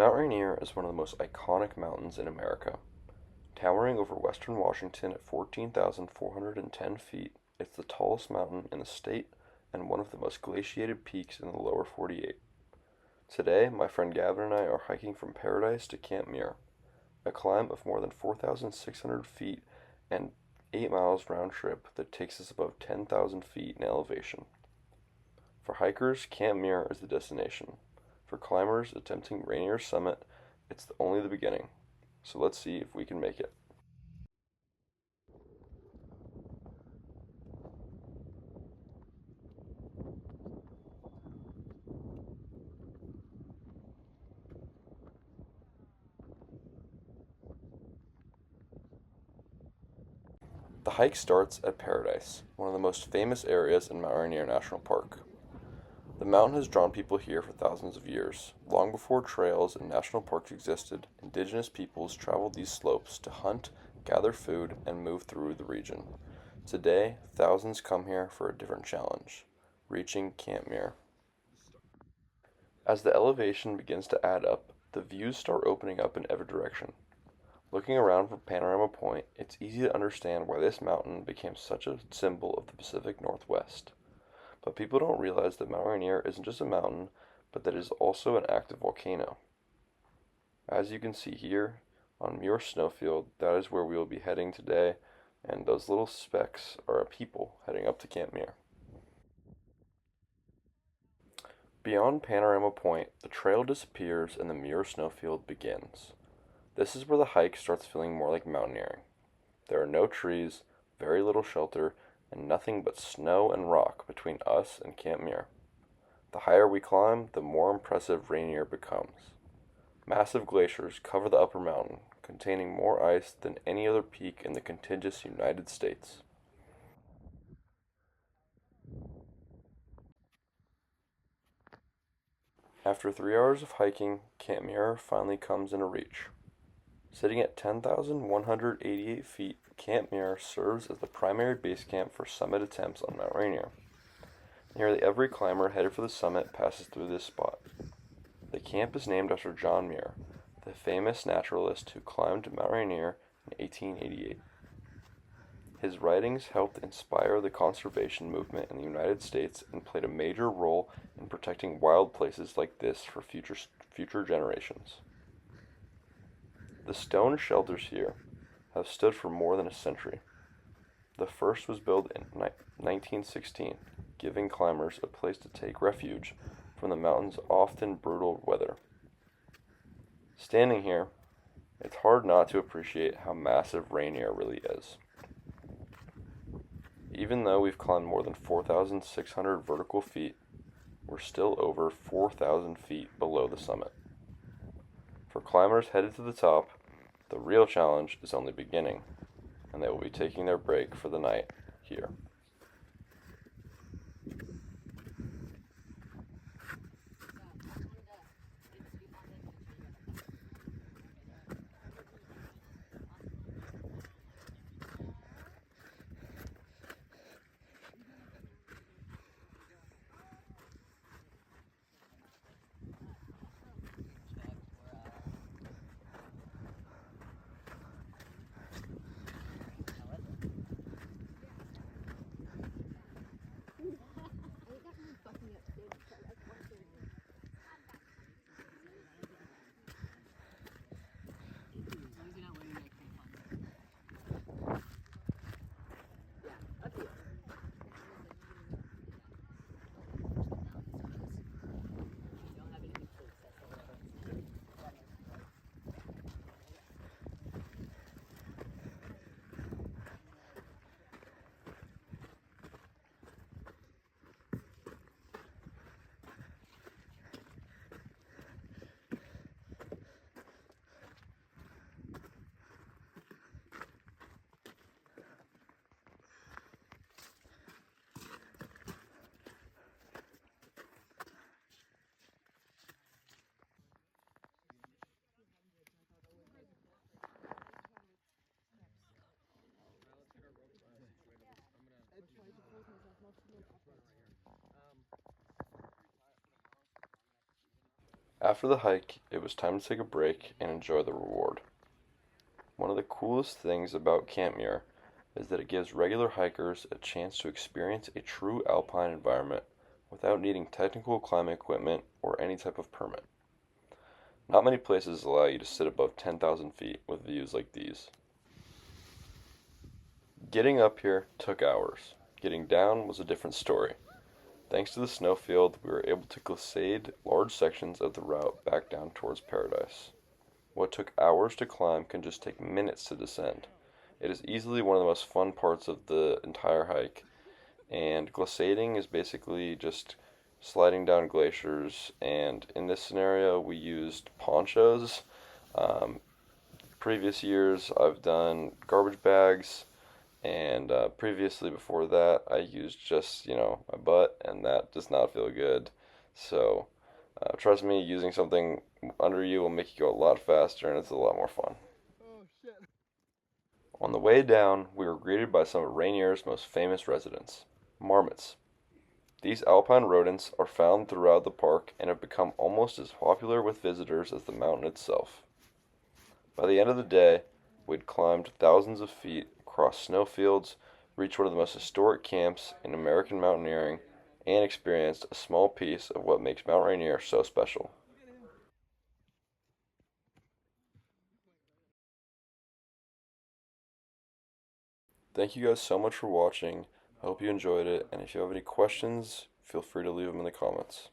Mount Rainier is one of the most iconic mountains in America. Towering over western Washington at 14,410 feet, it's the tallest mountain in the state and one of the most glaciated peaks in the lower 48. Today, my friend Gavin and I are hiking from Paradise to Camp Muir, a climb of more than 4,600 feet and 8 miles round trip that takes us above 10,000 feet in elevation. For hikers, Camp Muir is the destination. For climbers attempting Rainier's summit, it's only the beginning. So let's see if we can make it. The hike starts at Paradise, one of the most famous areas in Mount Rainier National Park. The mountain has drawn people here for thousands of years. Long before trails and national parks existed, indigenous peoples traveled these slopes to hunt, gather food, and move through the region. Today, thousands come here for a different challenge, reaching Camp Muir. As the elevation begins to add up, the views start opening up in every direction. Looking around from Panorama Point, it's easy to understand why this mountain became such a symbol of the Pacific Northwest. But people don't realize that Mount Rainier isn't just a mountain, but that it is also an active volcano. As you can see here, on Muir Snowfield, that is where we will be heading today, and those little specks are people heading up to Camp Muir. Beyond Panorama Point, the trail disappears and the Muir Snowfield begins. This is where the hike starts feeling more like mountaineering. There are no trees, very little shelter, and nothing but snow and rock between us and Camp Muir. The higher we climb, the more impressive Rainier becomes. Massive glaciers cover the upper mountain, containing more ice than any other peak in the contiguous United States. After 3 hours of hiking, Camp Muir finally comes into reach. Sitting at 10,188 feet, Camp Muir serves as the primary base camp for summit attempts on Mount Rainier. Nearly every climber headed for the summit passes through this spot. The camp is named after John Muir, the famous naturalist who climbed Mount Rainier in 1888. His writings helped inspire the conservation movement in the United States and played a major role in protecting wild places like this for future generations. The stone shelters here have stood for more than a century. The first was built in 1916, giving climbers a place to take refuge from the mountain's often brutal weather. Standing here, it's hard not to appreciate how massive Rainier really is. Even though we've climbed more than 4,600 vertical feet, we're still over 4,000 feet below the summit. For climbers headed to the top, the real challenge is only beginning, and they will be taking their break for the night here. After the hike, it was time to take a break and enjoy the reward. One of the coolest things about Camp Muir is that it gives regular hikers a chance to experience a true alpine environment without needing technical climbing equipment or any type of permit. Not many places allow you to sit above 10,000 feet with views like these. Getting up here took hours. Getting down was a different story. Thanks to the snowfield, we were able to glissade large sections of the route back down towards paradise. What took hours to climb can just take minutes to descend. It is easily one of the most fun parts of the entire hike, and glissading is basically just sliding down glaciers, and in this scenario we used ponchos. Um, Previous years I've done garbage bags, and previously before that I used just, my butt, and that does not feel good. So trust me, using something under you will make you go a lot faster, and it's a lot more fun. On the way down, we were greeted by some of Rainier's most famous residents, marmots. These alpine rodents are found throughout the park and have become almost as popular with visitors as the mountain itself. By the end of the day, we'd climbed thousands of feet, crossed snowfields, reached one of the most historic camps in American mountaineering, and experienced a small piece of what makes Mount Rainier so special. Thank you guys so much for watching. I hope you enjoyed it, and if you have any questions, feel free to leave them in the comments.